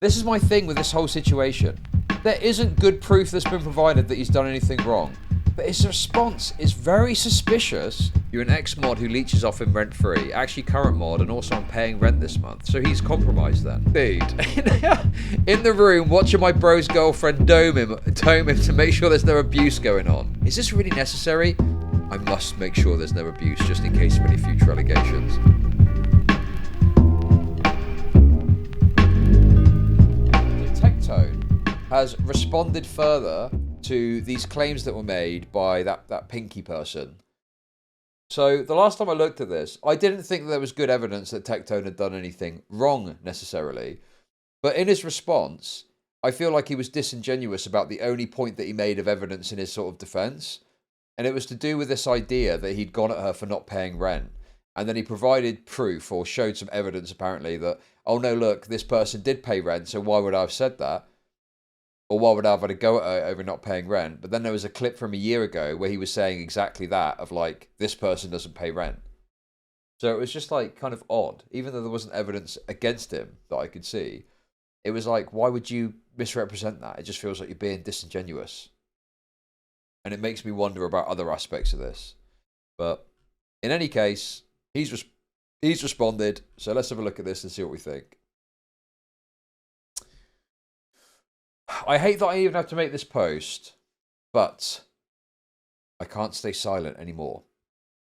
This is my thing with this whole situation. There isn't good proof that's been provided that he's done anything wrong. But his response is very suspicious. You're an ex-mod who leeches off him rent-free. Actually current mod, and also I'm paying rent this month. So he's compromised then. Dude. In the room, watching my bro's girlfriend dome him to make sure there's no abuse going on. Is this really necessary? I must make sure there's no abuse, just in case of any future allegations. Tectone has responded further to these claims that were made by that Pinky person. So the last time I looked at this, I didn't think there was good evidence that Tectone had done anything wrong necessarily. But in his response, I feel like he was disingenuous about the only point that he made of evidence in his sort of defense. And it was to do with this idea that he'd gone at her for not paying rent. And then he provided proof or showed some evidence apparently that, oh no, look, this person did pay rent, so why would I have said that? Or why would I have had a go at her over not paying rent? But then there was a clip from a year ago where he was saying exactly that, of like, this person doesn't pay rent. So it was just like kind of odd. Even though there wasn't evidence against him that I could see, it was like, why would you misrepresent that? It just feels like you're being disingenuous. And it makes me wonder about other aspects of this. But in any case, he's responded. So let's have a look at this and see what we think. I hate that I even have to make this post, but I can't stay silent anymore.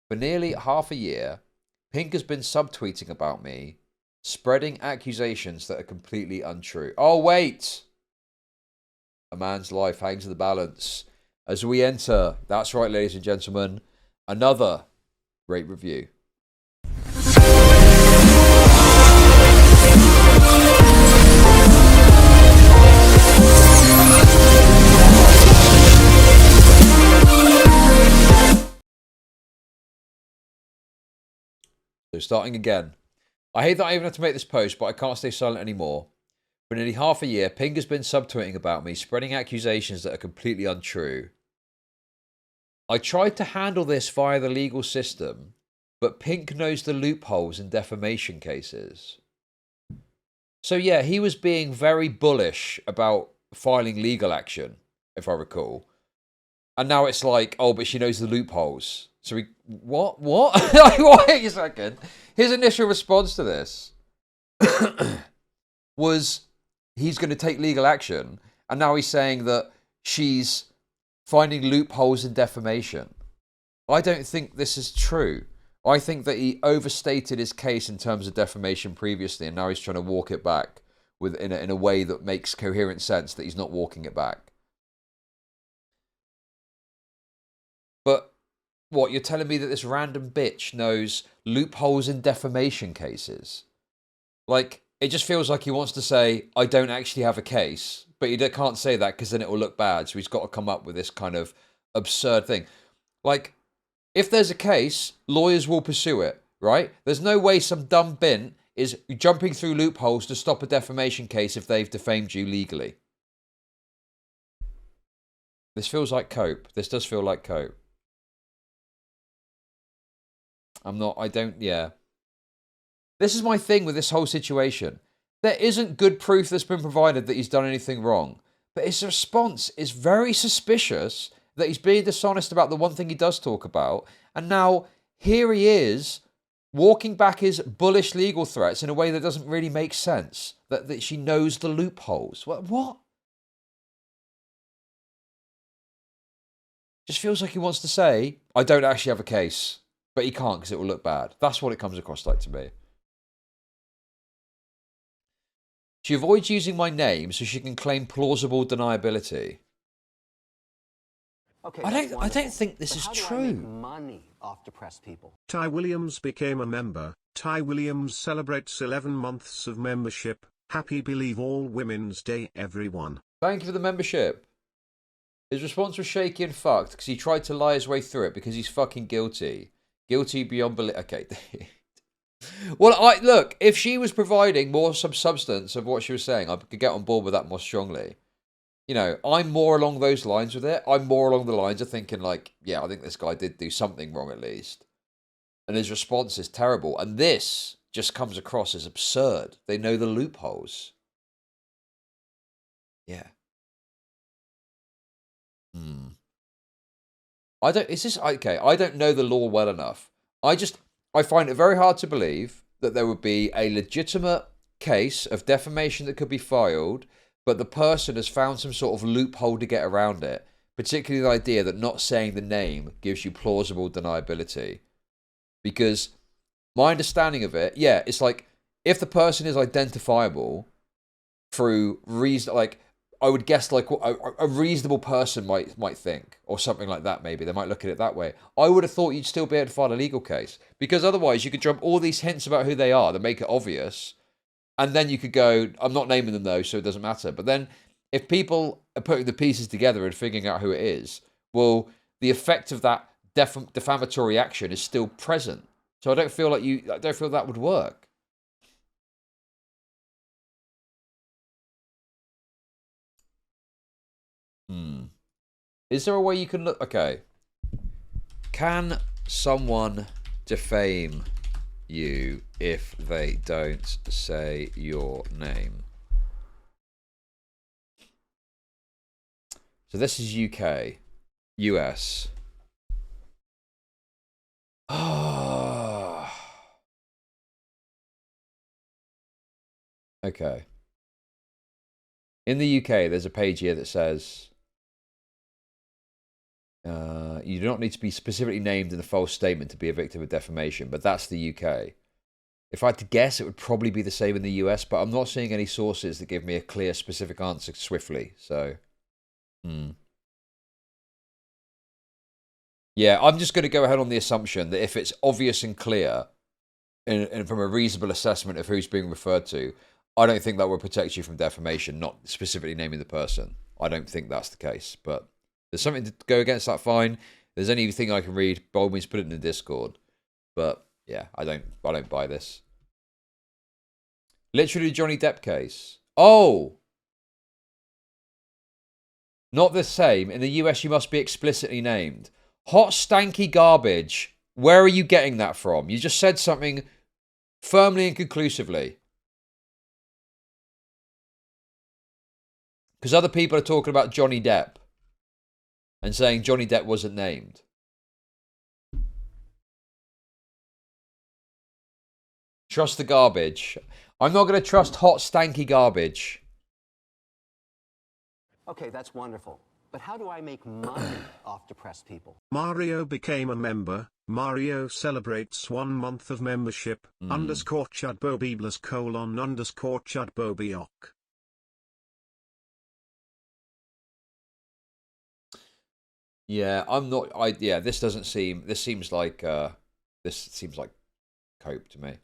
For nearly half a year, Pink has been subtweeting about me, spreading accusations that are completely untrue. Oh, wait! A man's life hangs in the balance as we enter, that's right, ladies and gentlemen, another rate review. So starting again. I hate that I even have to make this post, but I can't stay silent anymore. For nearly half a year, Pink has been subtweeting about me, spreading accusations that are completely untrue. I tried to handle this via the legal system, but Pink knows the loopholes in defamation cases. So yeah, he was being very bullish about filing legal action, if I recall. And now it's like, oh, but she knows the loopholes. So we, what? Wait a second. His initial response to this was he's going to take legal action. And now he's saying that she's finding loopholes in defamation. I don't think this is true. I think that he overstated his case in terms of defamation previously, and now he's trying to walk it back in a way that makes coherent sense that he's not walking it back. But what, you're telling me that this random bitch knows loopholes in defamation cases? Like, it just feels like he wants to say, I don't actually have a case, but he can't say that because then it will look bad, so he's got to come up with this kind of absurd thing. Like, if there's a case, lawyers will pursue it, right? There's no way some dumb bint is jumping through loopholes to stop a defamation case if they've defamed you legally. This feels like cope. This does feel like cope. Yeah. This is my thing with this whole situation. There isn't good proof that's been provided that he's done anything wrong. But his response is very suspicious that he's being dishonest about the one thing he does talk about. And now, here he is, walking back his bullish legal threats in a way that doesn't really make sense. That she knows the loopholes. What? Just feels like he wants to say, I don't actually have a case. But he can't because it will look bad. That's what it comes across like to me. She avoids using my name so she can claim plausible deniability. Okay, I don't think this is true. How do I make money off depressed people? Ty Williams became a member. Ty Williams celebrates 11 months of membership. Happy Believe All Women's Day, everyone. Thank you for the membership. His response was shaky and fucked because he tried to lie his way through it because he's fucking guilty. Guilty beyond belief. Okay. Well, look, if she was providing more substance of what she was saying, I could get on board with that more strongly. You know, I'm more along those lines with it. I'm more along the lines of thinking like, yeah, I think this guy did do something wrong at least. And his response is terrible. And this just comes across as absurd. They know the loopholes. Yeah. Hmm. I don't. Is this okay? I don't know the law well enough. I find it very hard to believe that there would be a legitimate case of defamation that could be filed, but the person has found some sort of loophole to get around it. Particularly the idea that not saying the name gives you plausible deniability. Because my understanding of it, yeah, it's like if the person is identifiable through reason, like I would guess, like a reasonable person might think, or something like that. Maybe they might look at it that way. I would have thought you'd still be able to file a legal case, because otherwise you could jump all these hints about who they are that make it obvious, and then you could go, I'm not naming them though, so it doesn't matter. But then if people are putting the pieces together and figuring out who it is, well, the effect of that defamatory action is still present. So I don't feel that would work. Is there a way you can look? Okay. Can someone defame you if they don't say your name? So this is UK. US. Okay. In the UK, there's a page here that says you do not need to be specifically named in a false statement to be a victim of defamation, but that's the UK. If I had to guess, it would probably be the same in the US, but I'm not seeing any sources that give me a clear, specific answer swiftly. So, yeah, I'm just going to go ahead on the assumption that if it's obvious and clear, and from a reasonable assessment of who's being referred to, I don't think that will protect you from defamation, not specifically naming the person. I don't think that's the case, but there's something to go against that, fine. If there's anything I can read, by all means put it in the Discord. But yeah, I don't buy this. Literally Johnny Depp case. Oh! Not the same. In the US, you must be explicitly named. Hot, stanky garbage. Where are you getting that from? You just said something firmly and conclusively. Because other people are talking about Johnny Depp and saying Johnny Depp wasn't named. Trust the garbage. I'm not going to trust hot, stanky garbage. Okay, that's wonderful. But how do I make money off depressed people? Mario became a member. Mario celebrates 1 month of membership. Underscore chudbobibless _ underscore chudbobiok. Yeah, I'm not. Yeah, this doesn't seem. This seems like cope to me.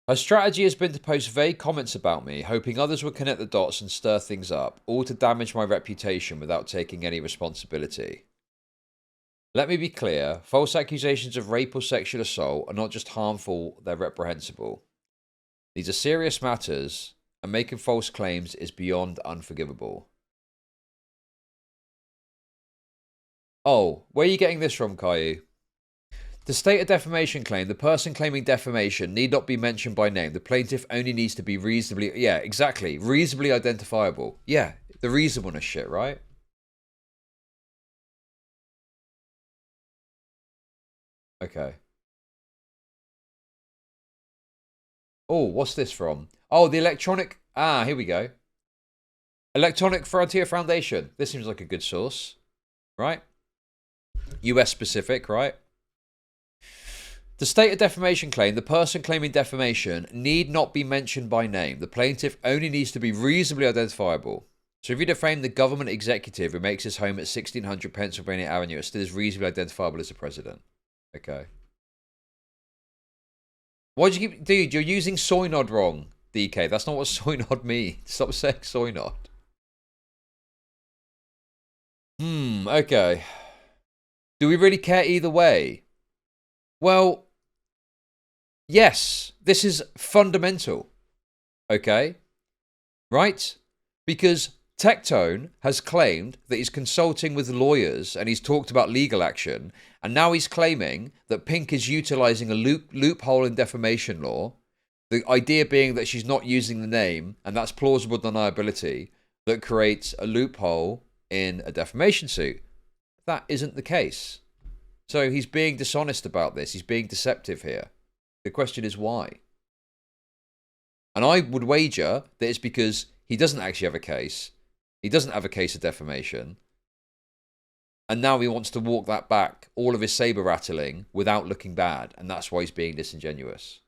Her strategy has been to post vague comments about me, hoping others would connect the dots and stir things up, all to damage my reputation without taking any responsibility. Let me be clear, false accusations of rape or sexual assault are not just harmful, they're reprehensible. These are serious matters, and making false claims is beyond unforgivable. Oh, where are you getting this from, Caillou? To state a defamation claim, the person claiming defamation need not be mentioned by name. The plaintiff only needs to be reasonably... Yeah, exactly. Reasonably identifiable. Yeah, the reasonableness shit, right? Okay. Oh, what's this from? Oh, the electronic... Ah, here we go. Electronic Frontier Foundation. This seems like a good source, right? US specific, right? To state a defamation claim, the person claiming defamation need not be mentioned by name. The plaintiff only needs to be reasonably identifiable. So if you defame the government executive who makes his home at 1600 Pennsylvania Avenue, it still is reasonably identifiable as the president. Okay. Why'd you keep... Dude, you're using soynod wrong, DK. That's not what soynod means. Stop saying soynod. Okay. Do we really care either way? Well, yes, this is fundamental. Okay? Right? Because Tectone has claimed that he's consulting with lawyers and he's talked about legal action, and now he's claiming that Pink is utilizing a loophole in defamation law. The idea being that she's not using the name, and that's plausible deniability. that creates a loophole in a defamation suit. That isn't the case. So he's being dishonest about this. He's being deceptive here. The question is why? And I would wager that it's because he doesn't actually have a case. He doesn't have a case of defamation. And now he wants to walk that back, all of his saber rattling, without looking bad. And that's why he's being disingenuous.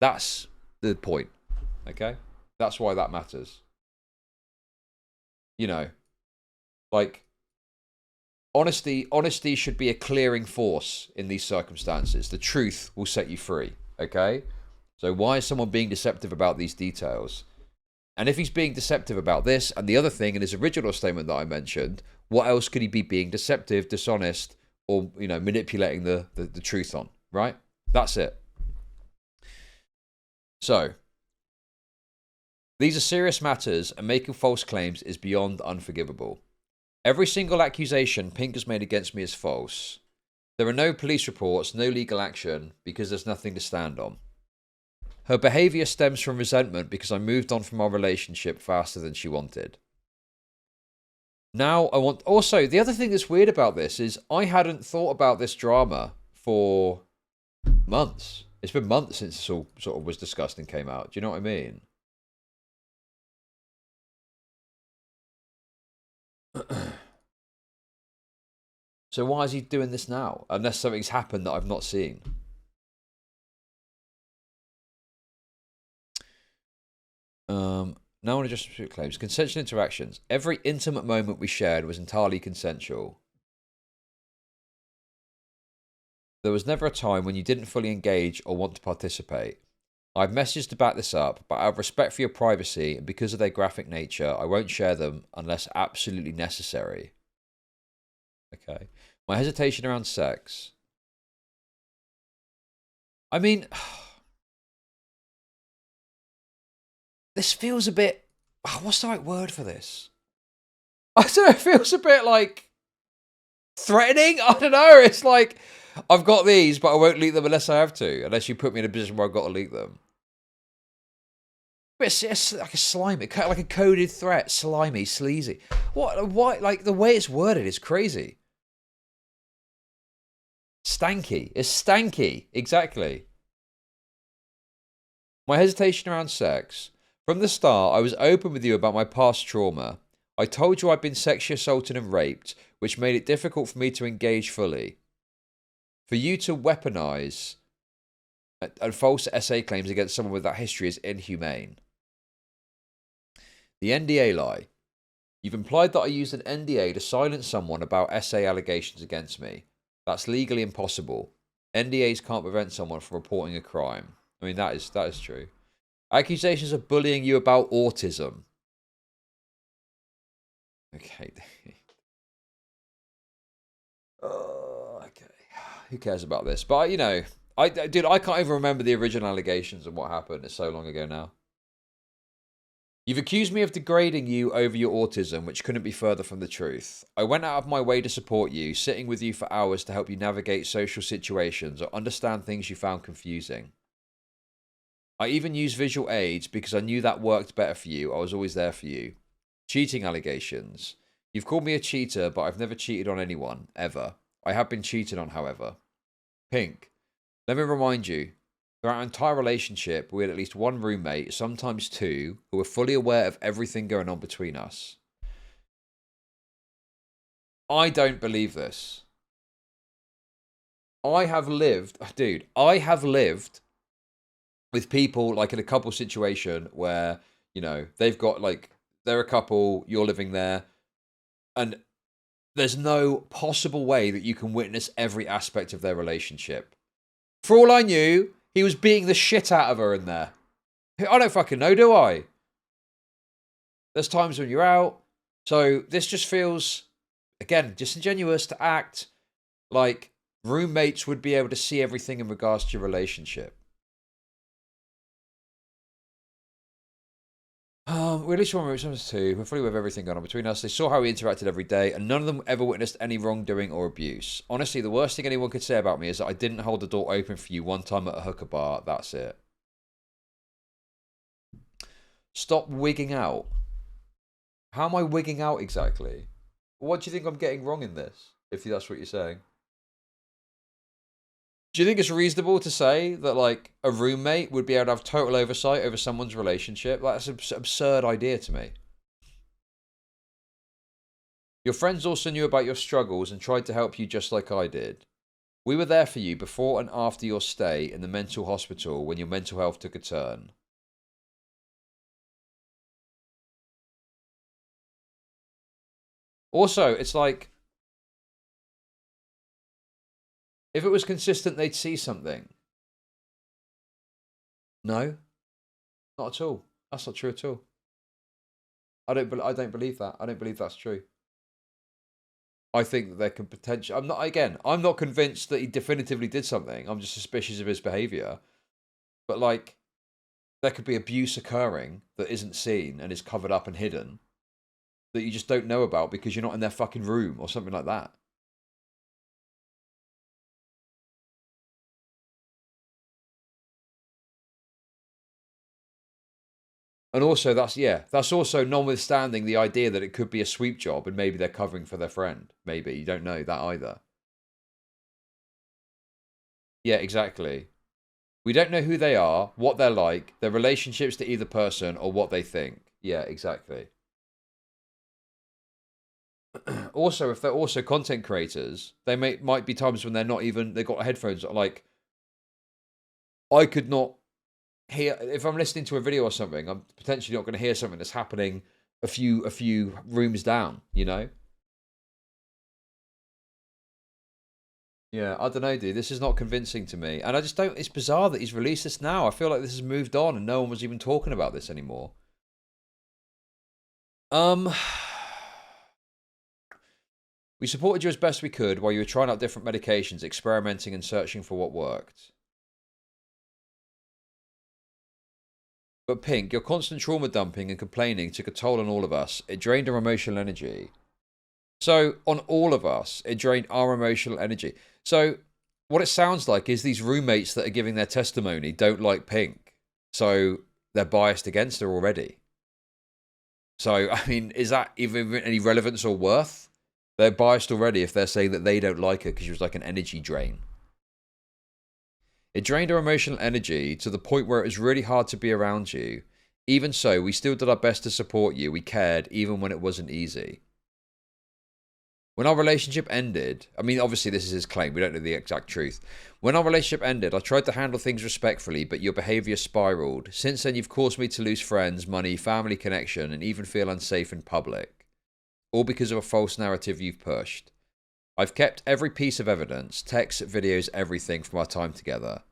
That's the point. Okay? That's why that matters. You know, like, honesty should be a clearing force in these circumstances. The truth will set you free. Okay? So why is someone being deceptive about these details? And if he's being deceptive about this and the other thing in his original statement that I mentioned, what else could he be being deceptive, dishonest, or, you know, manipulating the truth on, right? That's it. So, these are serious matters, and making false claims is beyond unforgivable. Every single accusation Pink has made against me is false. There are no police reports, no legal action, because there's nothing to stand on. Her behaviour stems from resentment because I moved on from our relationship faster than she wanted. Now I want... Also, the other thing that's weird about this is I hadn't thought about this drama for months. It's been months since this all sort of was discussed and came out. Do you know what I mean? So why is he doing this now? Unless something's happened that I've not seen. No one addressed claims. Consensual interactions. Every intimate moment we shared was entirely consensual. There was never a time when you didn't fully engage or want to participate. I have messages to back this up, but out of respect for your privacy and because of their graphic nature, I won't share them unless absolutely necessary. Okay. My hesitation around sex. I mean... This feels a bit... What's the right word for this? I don't know, it feels a bit like... threatening? I don't know, it's like... I've got these, but I won't leak them unless I have to. Unless you put me in a position where I've got to leak them. But it's like a slimy... like a coded threat. Slimy, sleazy. What? Like, the way it's worded is crazy. Stanky. It's stanky. Exactly. My hesitation around sex... From the start, I was open with you about my past trauma. I told you I'd been sexually assaulted and raped, which made it difficult for me to engage fully. For you to weaponize and false SA claims against someone with that history is inhumane. The NDA lie. You've implied that I used an NDA to silence someone about SA allegations against me. That's legally impossible. NDAs can't prevent someone from reporting a crime. I mean, that is true. Accusations of bullying you about autism. Okay. Okay. Who cares about this? But, you know, dude, I can't even remember the original allegations and what happened. It's so long ago now. You've accused me of degrading you over your autism, which couldn't be further from the truth. I went out of my way to support you, sitting with you for hours to help you navigate social situations or understand things you found confusing. I even used visual aids because I knew that worked better for you. I was always there for you. Cheating allegations. You've called me a cheater, but I've never cheated on anyone, ever. I have been cheated on, however. Pink. Let me remind you, throughout our entire relationship, we had at least one roommate, sometimes two, who were fully aware of everything going on between us. I don't believe this. I have lived with people, like, in a couple situation where, you know, they've got, like, they're a couple, you're living there, and there's no possible way that you can witness every aspect of their relationship. For all I knew, he was beating the shit out of her in there. I don't fucking know, do I? There's times when you're out. So this just feels, again, disingenuous to act like roommates would be able to see everything in regards to your relationship. We at least one room, sometimes two. We're fully aware of everything going on between us. They saw how we interacted every day, and none of them ever witnessed any wrongdoing or abuse. Honestly, the worst thing anyone could say about me is that I didn't hold the door open for you one time at a hooker bar. That's it. Stop wigging out. How am I wigging out exactly? What do you think I'm getting wrong in this, if that's what you're saying? Do you think it's reasonable to say that, like, a roommate would be able to have total oversight over someone's relationship? Like, that's an absurd idea to me. Your friends also knew about your struggles and tried to help you just like I did. We were there for you before and after your stay in the mental hospital when your mental health took a turn. Also, it's like, if it was consistent, they'd see something. No, not at all. That's not true at all. I don't believe that. I don't believe that's true. I think that there can potentially... I'm not convinced that he definitively did something. I'm just suspicious of his behaviour. But, like, there could be abuse occurring that isn't seen and is covered up and hidden that you just don't know about because you're not in their fucking room or something like that. And also, that's also notwithstanding the idea that it could be a sweep job and maybe they're covering for their friend. Maybe. You don't know that either. Yeah, exactly. We don't know who they are, what they're like, their relationships to either person, or what they think. Yeah, exactly. Also, if they're also content creators, they might be times when they're not even... They've got headphones. Like, I could not... if I'm listening to a video or something, I'm potentially not going to hear something that's happening a few rooms down, you know? Yeah, I don't know, dude. This is not convincing to me. And I just don't... It's bizarre that he's released this now. I feel like this has moved on and no one was even talking about this anymore. We supported you as best we could while you were trying out different medications, experimenting and searching for what worked. But Pink, your constant trauma dumping and complaining took a toll on all of us. It drained our emotional energy. So, on all of us, it drained our emotional energy. So, what it sounds like is these roommates that are giving their testimony don't like Pink. So, they're biased against her already. So, I mean, is that even any relevance or worth? They're biased already if they're saying that they don't like her because she was like an energy drain. It drained our emotional energy to the point where it was really hard to be around you. Even so, we still did our best to support you. We cared, even when it wasn't easy. When our relationship ended, I mean, obviously this is his claim. We don't know the exact truth. When our relationship ended, I tried to handle things respectfully, but your behaviour spiraled. Since then, you've caused me to lose friends, money, family connection, and even feel unsafe in public. All because of a false narrative you've pushed. I've kept every piece of evidence, texts, videos, everything from our time together.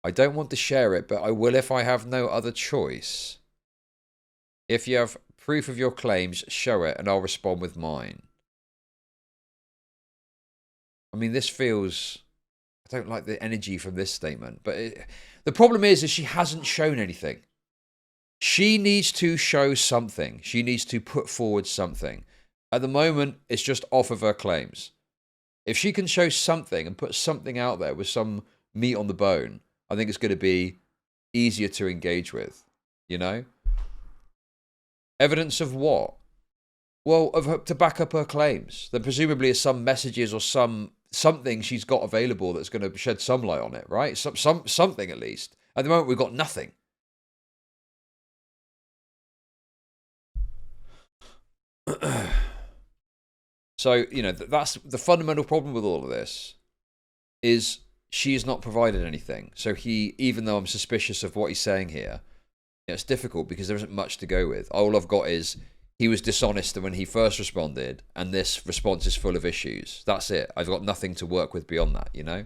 I don't want to share it, but I will if I have no other choice. If you have proof of your claims, show it, and I'll respond with mine. I mean, this feels... I don't like the energy from this statement, but the problem is she hasn't shown anything. She needs to show something. She needs to put forward something. At the moment, it's just off of her claims. If she can show something and put something out there with some meat on the bone, I think it's going to be easier to engage with, you know? Evidence of what? Well, of her, to back up her claims. There presumably is some messages or something she's got available that's going to shed some light on it, right? Something at least. At the moment, we've got nothing. So, you know, that's the fundamental problem with all of this, is she's not provided anything. So even though I'm suspicious of what he's saying here, it's difficult because there isn't much to go with. All I've got is he was dishonest when he first responded, and this response is full of issues. That's it. I've got nothing to work with beyond that, you know?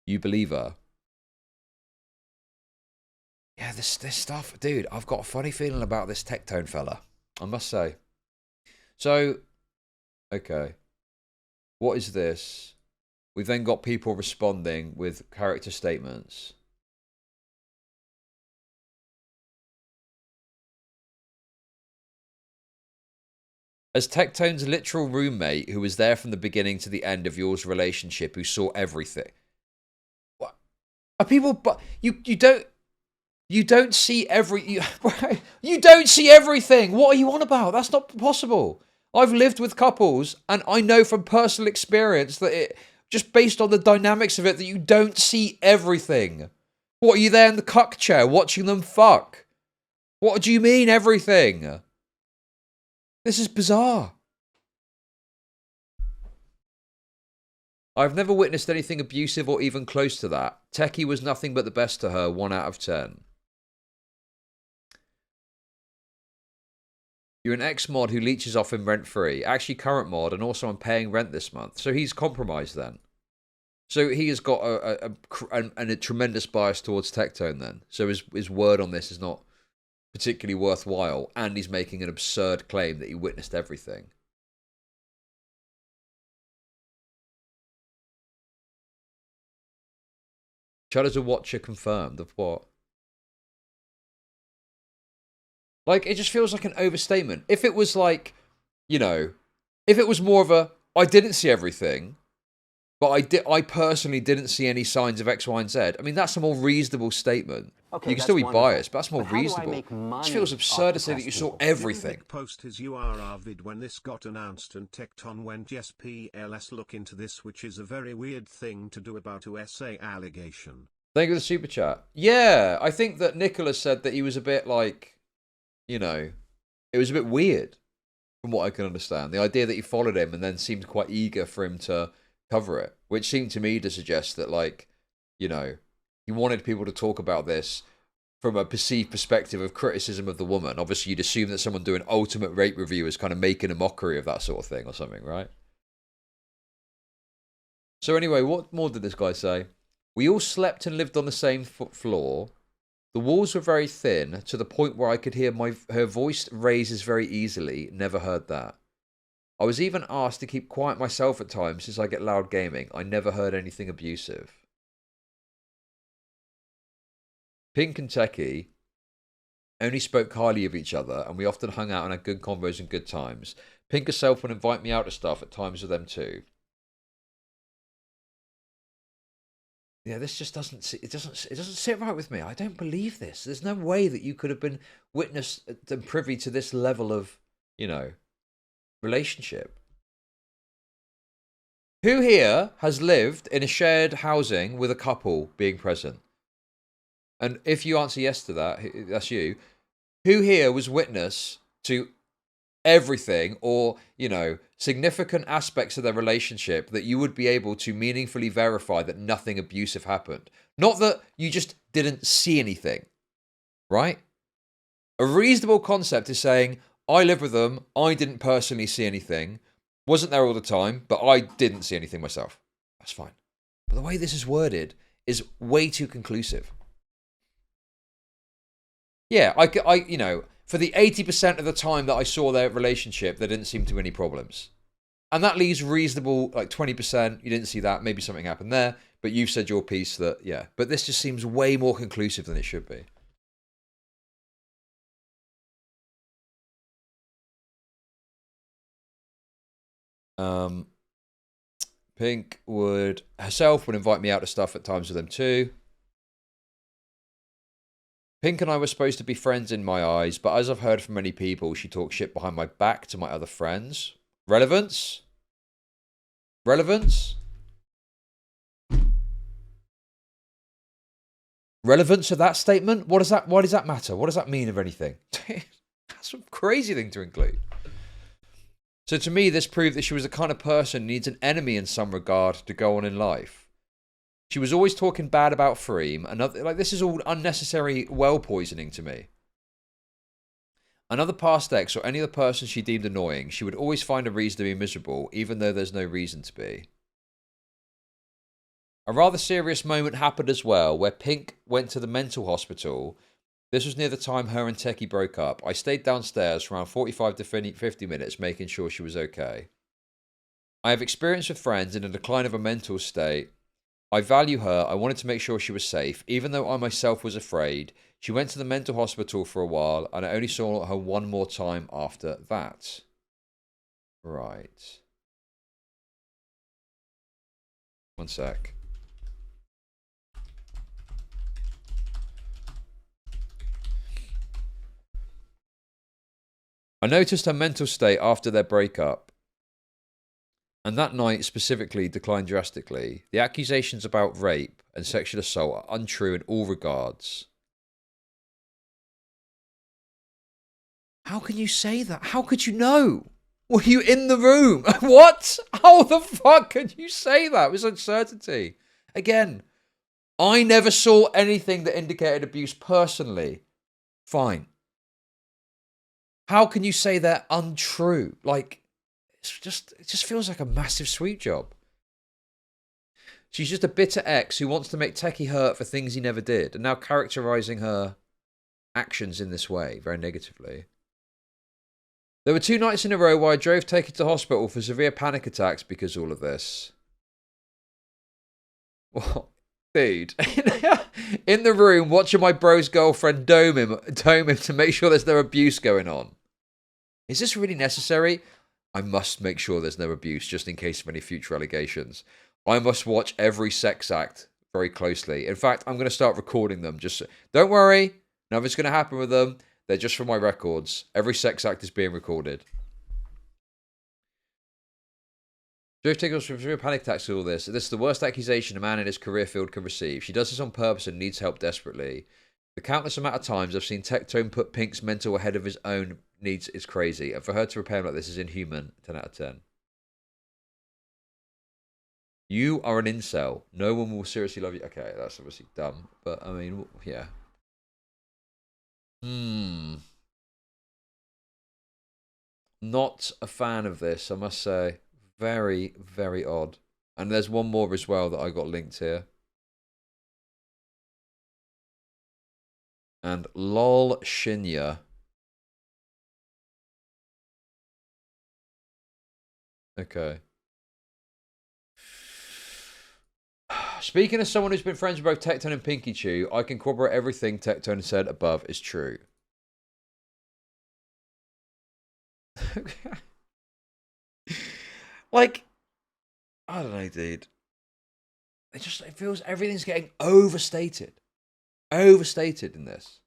You believe her? Yeah, this stuff, dude, I've got a funny feeling about this Tectone fella, I must say. So, okay. What is this? We've then got people responding with character statements. As Tectone's literal roommate who was there from the beginning to the end of yours relationship, who saw everything. What? Are people... But you don't see every... You don't see everything. What are you on about? That's not possible. I've lived with couples, and I know from personal experience that it, just based on the dynamics of it, that you don't see everything. What, are you there in the cuck chair watching them fuck? What do you mean, everything? This is bizarre. I've never witnessed anything abusive or even close to that. Techie was nothing but the best to her, 1 out of 10. You're an ex-mod who leeches off him rent-free. Actually current mod, and also I'm paying rent this month. So he's compromised then. So he has got a tremendous bias towards Tectone then. So his word on this is not particularly worthwhile, and he's making an absurd claim that he witnessed everything. Chud as a watcher confirmed of what? Like, it just feels like an overstatement. If it was like, you know, if it was more of a, I didn't see everything, but I personally didn't see any signs of X, Y, and Z. I mean, that's a more reasonable statement. Okay, you can still be wonderful. biased, but that's more reasonable. It feels absurd to say that you saw everything. Post his URR vid when this got announced, and Tectone went, yes, PLS look into this, which is a very weird thing to do about a SA allegation. Thank you for the super chat. Yeah, I think that Nicholas said that he was a bit like, you know, it was a bit weird from what I can understand. The idea that he followed him and then seemed quite eager for him to cover it, which seemed to me to suggest that, like, you know, he wanted people to talk about this from a perceived perspective of criticism of the woman. Obviously, you'd assume that someone doing ultimate rape review is kind of making a mockery of that sort of thing or something, right? So anyway, what more did this guy say? We all slept and lived on the same floor. The walls were very thin, to the point where I could hear her voice raises very easily. Never heard that. I was even asked to keep quiet myself at times since I get loud gaming. I never heard anything abusive. Pink and Techie only spoke highly of each other, and we often hung out and had good convos and good times. Pink herself would invite me out to stuff at times with them too. Yeah, this just doesn't it doesn't sit right with me. I don't believe this. There's no way that you could have been witness and privy to this level of, you know, relationship. Who here has lived in a shared housing with a couple being present? And if you answer yes to that, that's you. Who here was witness to everything, or, you know, significant aspects of their relationship that you would be able to meaningfully verify that nothing abusive happened? Not that you just didn't see anything, right? A reasonable concept is saying, I live with them, I didn't personally see anything, wasn't there all the time, but I didn't see anything myself. That's fine. But the way this is worded is way too conclusive. Yeah, I you know, for the 80% of the time that I saw their relationship, there didn't seem to be any problems. And that leaves reasonable, like 20%, you didn't see that, maybe something happened there, but you've said your piece that, yeah. But this just seems way more conclusive than it should be. Pink would herself would invite me out to stuff at times with them too. Pink and I were supposed to be friends in my eyes, but as I've heard from many people, she talks shit behind my back to my other friends. Relevance? Relevance? Relevance of that statement? Why does that matter? What does that mean of anything? That's a crazy thing to include. So to me, this proved that she was the kind of person who needs an enemy in some regard to go on in life. She was always talking bad about Freem. Like, this is all unnecessary well poisoning to me. Another past ex or any other person she deemed annoying, she would always find a reason to be miserable, even though there's no reason to be. A rather serious moment happened as well, where Pink went to the mental hospital. This was near the time her and Techie broke up. I stayed downstairs for around 45 to 50 minutes, making sure she was okay. I have experience with friends in a decline of a mental state. I value her. I wanted to make sure she was safe, even though I myself was afraid. She went to the mental hospital for a while, and I only saw her one more time after that. Right. One sec. I noticed her mental state after their breakup, and that night specifically declined drastically. The accusations about rape and sexual assault are untrue in all regards. How can you say that? How could you know? Were you in the room? What? How the fuck could you say that with such certainty? Again, I never saw anything that indicated abuse personally. Fine. How can you say they're untrue? Like, it just feels like a massive sweep job. She's just a bitter ex who wants to make Techie hurt for things he never did, and now characterizing her actions in this way, very negatively. There were 2 nights in a row where I drove Techie to hospital for severe panic attacks because of all of this. What? Dude, in the room watching my bro's girlfriend dome him to make sure there's no abuse going on. Is this really necessary? I must make sure there's no abuse just in case of any future allegations. I must watch every sex act very closely. In fact, I'm going to start recording them. Don't worry, nothing's going to happen with them. They're just for my records. Every sex act is being recorded. Drove tickles from severe panic attacks with all this. This is the worst accusation a man in his career field can receive. She does this on purpose and needs help desperately. The countless amount of times I've seen Tectone put Pink's mental ahead of his own needs is crazy. And for her to repair him like this is inhuman. 10 out of 10. You are an incel. No one will seriously love you. Okay, that's obviously dumb. But, I mean, yeah. Not a fan of this, I must say. Very, very odd. And there's one more as well that I got linked here. And lol Shinya. Okay. Speaking as someone who's been friends with both Tectone and Pinkchyu, I can corroborate everything Tectone said above is true. Like, I don't know, dude. It feels everything's getting overstated. Overstated in this.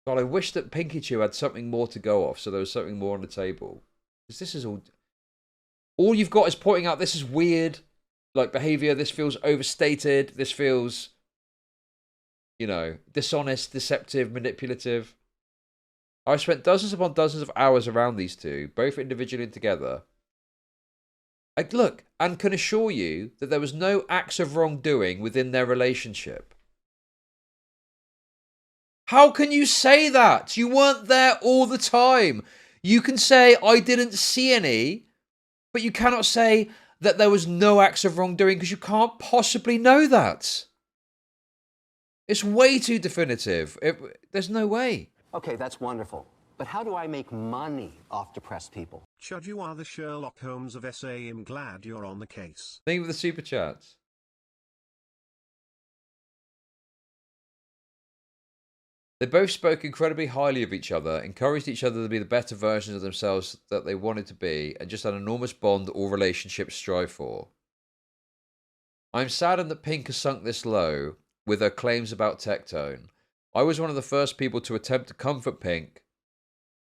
God, I wish that Pinkchyu had something more to go off, so there was something more on the table. Because this is all you've got is pointing out this is weird, like, behavior. This feels overstated. This feels, you know, dishonest, deceptive, manipulative. I spent dozens upon dozens of hours around these two, both individually and together. Look, and can assure you that there was no acts of wrongdoing within their relationship. How can you say that? You weren't there all the time. You can say, I didn't see any, but you cannot say that there was no acts of wrongdoing because you can't possibly know that. It's way too definitive. There's no way. Okay, that's wonderful. But how do I make money off depressed people? Chud, you are the Sherlock Holmes of SA. I'm glad you're on the case. Think of the super chats. They both spoke incredibly highly of each other, encouraged each other to be the better versions of themselves that they wanted to be, and just an enormous bond that all relationships strive for. I'm saddened that Pink has sunk this low with her claims about Tectone. I was one of the first people to attempt to comfort Pink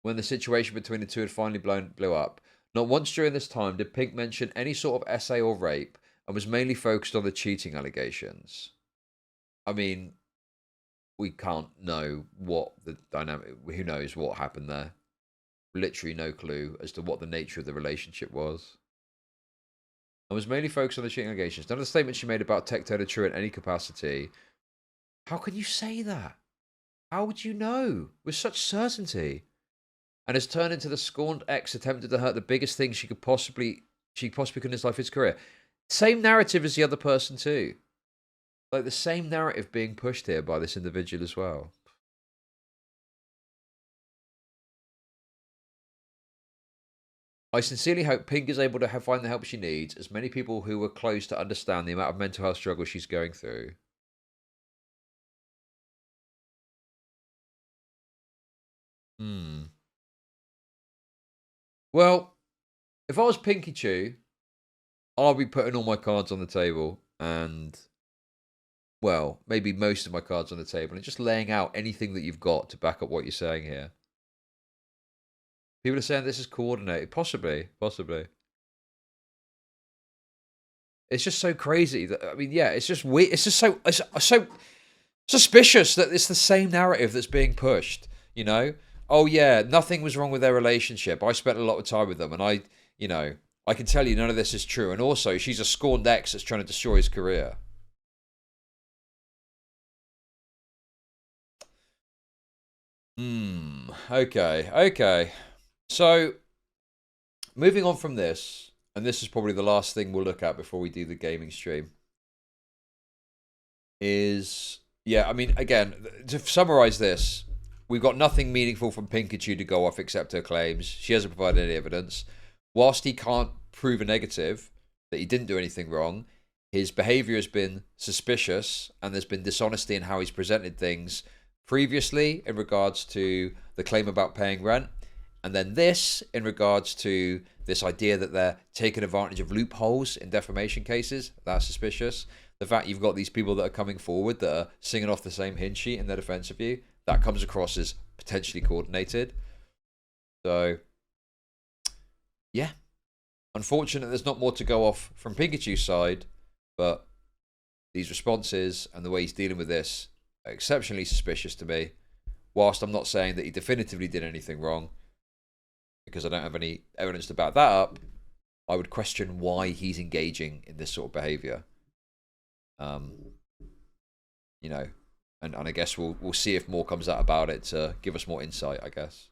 when the situation between the two had finally blew up. Not once during this time did Pink mention any sort of SA or rape, and was mainly focused on the cheating allegations. I mean, we can't know what the dynamic, who knows what happened there. Literally no clue as to what the nature of the relationship was. I was mainly focused on the cheating allegations. None of the statements she made about Tectone are true in any capacity. How can you say that? How would you know with such certainty? And has turned into the scorned ex attempted to hurt the biggest thing she possibly could in his life, his career. Same narrative as the other person too. Like the same narrative being pushed here by this individual as well. I sincerely hope Pink is able to find the help she needs, as many people who were close to understand the amount of mental health struggle she's going through. Well, if I was Pinkchyu, I'll be putting all my cards on the table and, well, maybe most of my cards on the table and just laying out anything that you've got to back up what you're saying here. People are saying this is coordinated. Possibly. It's just so crazy that, I mean, yeah, it's just weird. It's just so suspicious that it's the same narrative that's being pushed, you know? Oh, yeah, nothing was wrong with their relationship. I spent a lot of time with them, and I can tell you none of this is true. And also, she's a scorned ex that's trying to destroy his career. Okay. So, moving on from this, and this is probably the last thing we'll look at before we do the gaming stream, is, yeah, I mean, again, to summarize this, we've got nothing meaningful from Pinkchyu to go off except her claims. She hasn't provided any evidence. Whilst he can't prove a negative, that he didn't do anything wrong, his behavior has been suspicious, and there's been dishonesty in how he's presented things previously in regards to the claim about paying rent, and then this in regards to this idea that they're taking advantage of loopholes in defamation cases. That's suspicious. The fact you've got these people that are coming forward that are singing off the same hint sheet in their defense of you, that comes across as potentially coordinated. So, yeah. Unfortunate there's not more to go off from Pinkchyu's side, but these responses and the way he's dealing with this are exceptionally suspicious to me. Whilst I'm not saying that he definitively did anything wrong, because I don't have any evidence to back that up, I would question why he's engaging in this sort of behavior. You know, and I guess we'll see if more comes out about it to give us more insight, I guess.